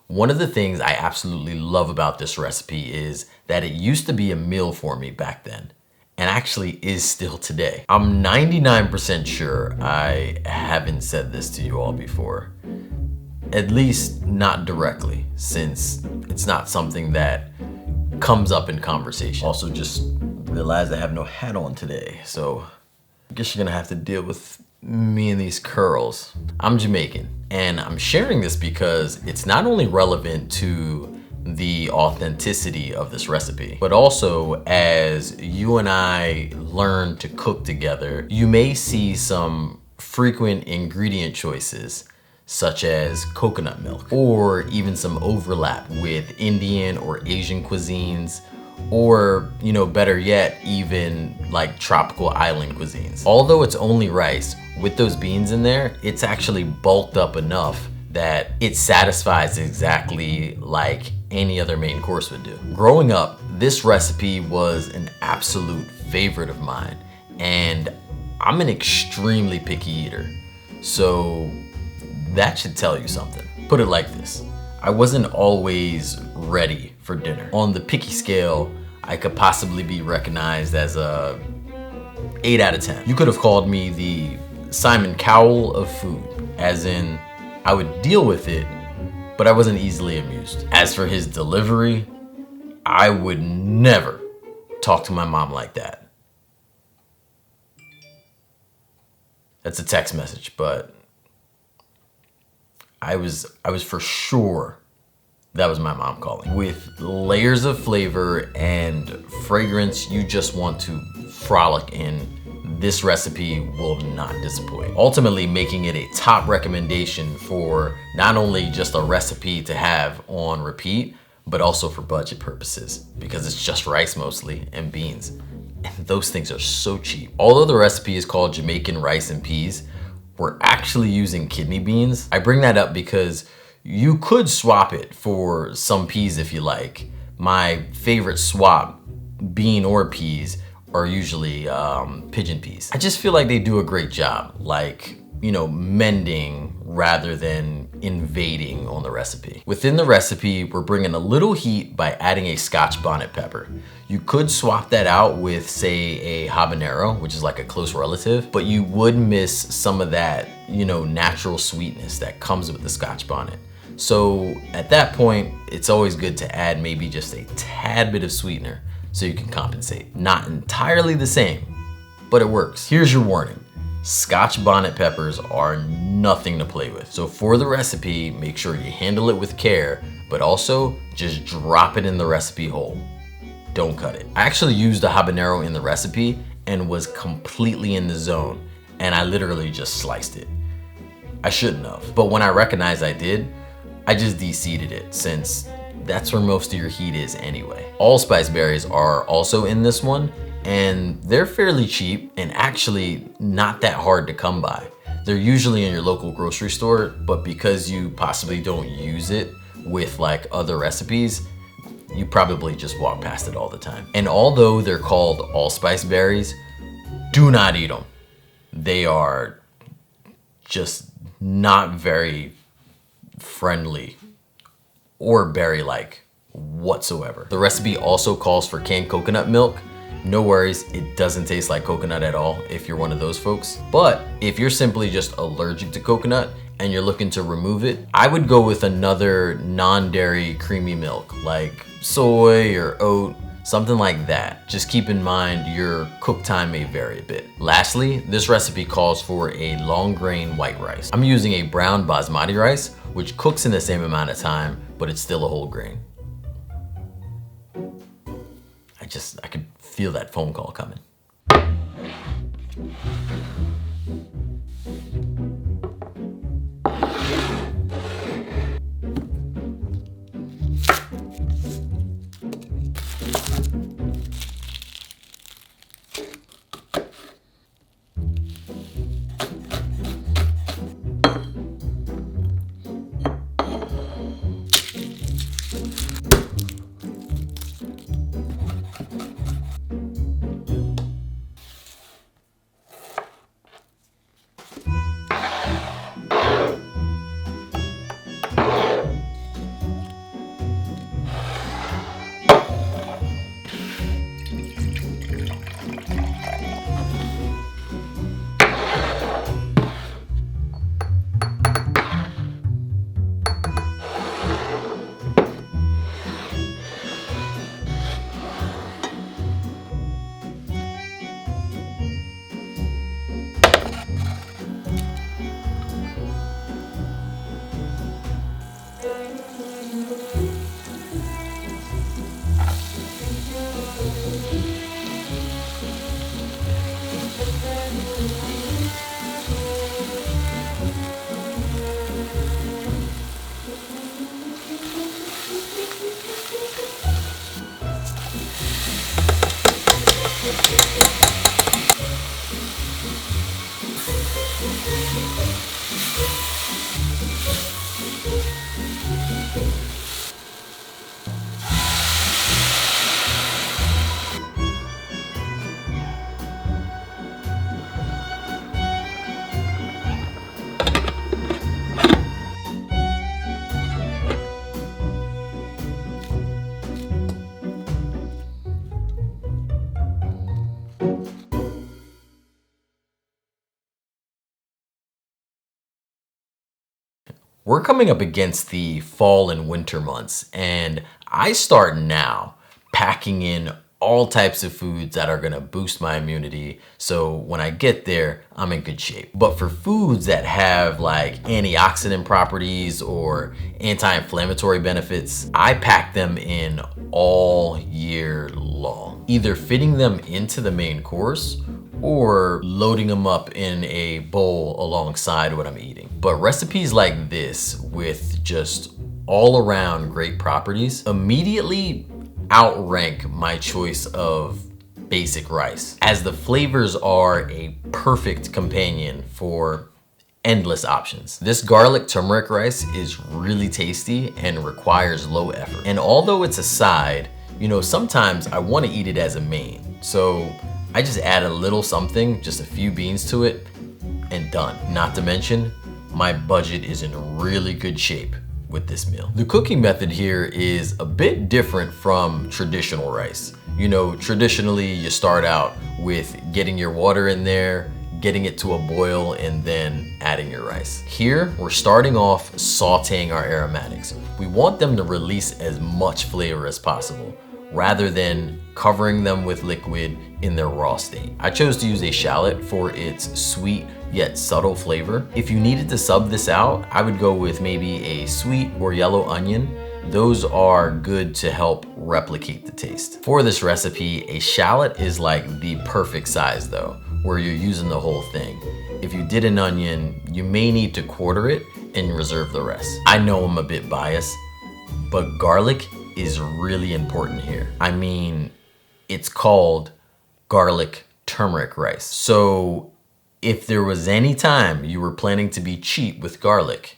One of the things I absolutely love about this recipe is that it used to be a meal for me back then, and actually is still today. I'm 99% sure I haven't said this to you all before, at least not directly, since it's not something that comes up in conversation. Also, just realized I have no hat on today, so I guess you're gonna have to deal with me and these curls. I'm Jamaican, and I'm sharing this because it's not only relevant to the authenticity of this recipe, but also as you and I learn to cook together, you may see some frequent ingredient choices such as coconut milk, or even some overlap with Indian or Asian cuisines, or, you know, better yet, even like tropical island cuisines. Although it's only rice, with those beans in there, it's actually bulked up enough that it satisfies exactly like any other main course would do. Growing up, this recipe was an absolute favorite of mine, and I'm an extremely picky eater, so that should tell you something. Put it like this, I wasn't always ready for dinner. On the picky scale, I could possibly be recognized as a 8 out of 10. You could have called me the Simon Cowell of food, as in I would deal with it, but I wasn't easily amused. As for his delivery, I would never talk to my mom like that. That's a text message, but I was for sure that was my mom calling. With layers of flavor and fragrance you just want to frolic in, this recipe will not disappoint. Ultimately making it a top recommendation for not only just a recipe to have on repeat, but also for budget purposes, because it's just rice mostly and beans. And those things are so cheap. Although the recipe is called Jamaican rice and peas, we're actually using kidney beans. I bring that up because you could swap it for some peas if you like. My favorite swap, bean or peas, are usually pigeon peas. I just feel like they do a great job, like, you know, mending rather than invading on the recipe. Within the recipe, we're bringing a little heat by adding a Scotch bonnet pepper. You could swap that out with, say, a habanero, which is like a close relative, but you would miss some of that, you know, natural sweetness that comes with the Scotch bonnet. So at that point, it's always good to add maybe just a tad bit of sweetener so you can compensate. Not entirely the same, but it works. Here's your warning. Scotch bonnet peppers are nothing to play with. So for the recipe, make sure you handle it with care, but also just drop it in the recipe whole. Don't cut it. I actually used a habanero in the recipe and was completely in the zone, and I literally just sliced it. I shouldn't have, but when I recognized I did, I just de-seeded it, since that's where most of your heat is anyway. Allspice berries are also in this one, and they're fairly cheap and actually not that hard to come by. They're usually in your local grocery store, but because you possibly don't use it with like other recipes, you probably just walk past it all the time. And although they're called allspice berries, do not eat them. They are just not very friendly or berry-like whatsoever. The recipe also calls for canned coconut milk. No worries, it doesn't taste like coconut at all if you're one of those folks. But if you're simply just allergic to coconut and you're looking to remove it, I would go with another non-dairy creamy milk like soy or oat, something like that. Just keep in mind your cook time may vary a bit. Lastly, this recipe calls for a long grain white rice. I'm using a brown basmati rice, which cooks in the same amount of time, but it's still a whole grain. I could feel that phone call coming. We're coming up against the fall and winter months, and I start now packing in all types of foods that are gonna boost my immunity, so when I get there, I'm in good shape. But for foods that have like antioxidant properties or anti-inflammatory benefits, I pack them in all year long, either fitting them into the main course or loading them up in a bowl alongside what I'm eating. But recipes like this with just all around great properties immediately outrank my choice of basic rice, as the flavors are a perfect companion for endless options. This garlic turmeric rice is really tasty and requires low effort. And although it's a side, you know, sometimes I want to eat it as a main. So I just add a little something, just a few beans to it, and done. Not to mention, my budget is in really good shape with this meal. The cooking method here is a bit different from traditional rice. You know, traditionally you start out with getting your water in there, getting it to a boil, and then adding your rice. Here, we're starting off sauteing our aromatics. We want them to release as much flavor as possible, rather than covering them with liquid in their raw state. I chose to use a shallot for its sweet yet subtle flavor. If you needed to sub this out, I would go with maybe a sweet or yellow onion. Those are good to help replicate the taste. For this recipe, a shallot is like the perfect size though, where you're using the whole thing. If you did an onion, you may need to quarter it and reserve the rest. I know I'm a bit biased, but garlic is really important here. I mean, it's called garlic turmeric rice. So if there was any time you were planning to be cheap with garlic,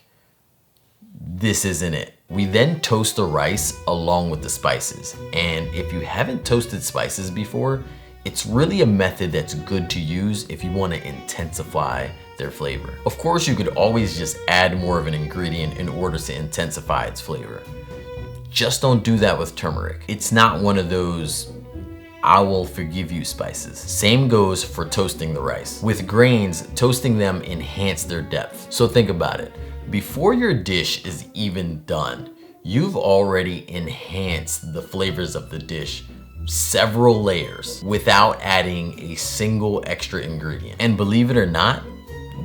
this isn't it. We then toast the rice along with the spices. And if you haven't toasted spices before, it's really a method that's good to use if you want to intensify their flavor. Of course, you could always just add more of an ingredient in order to intensify its flavor. Just don't do that with turmeric. It's not one of those I will forgive you spices. Same goes for toasting the rice. With grains, toasting them enhance their depth. So think about it. Before your dish is even done, you've already enhanced the flavors of the dish several layers without adding a single extra ingredient. And believe it or not,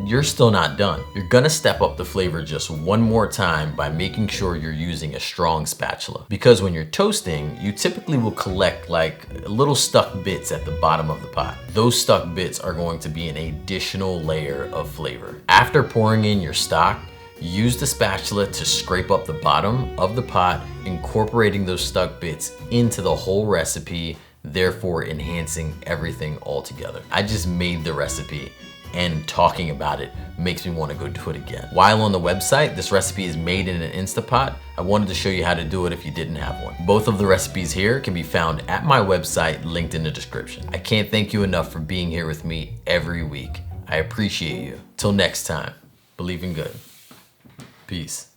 you're still not done. You're gonna step up the flavor just one more time by making sure you're using a strong spatula. Because when you're toasting, you typically will collect like little stuck bits at the bottom of the pot. Those stuck bits are going to be an additional layer of flavor. After pouring in your stock, use the spatula to scrape up the bottom of the pot, incorporating those stuck bits into the whole recipe, therefore enhancing everything all together. I just made the recipe, and talking about it makes me want to go do it again. While on the website, this recipe is made in an Instapot. I wanted to show you how to do it if you didn't have one. Both of the recipes here can be found at my website, linked in the description. I can't thank you enough for being here with me every week. I appreciate you. Till next time, believe in good. Peace.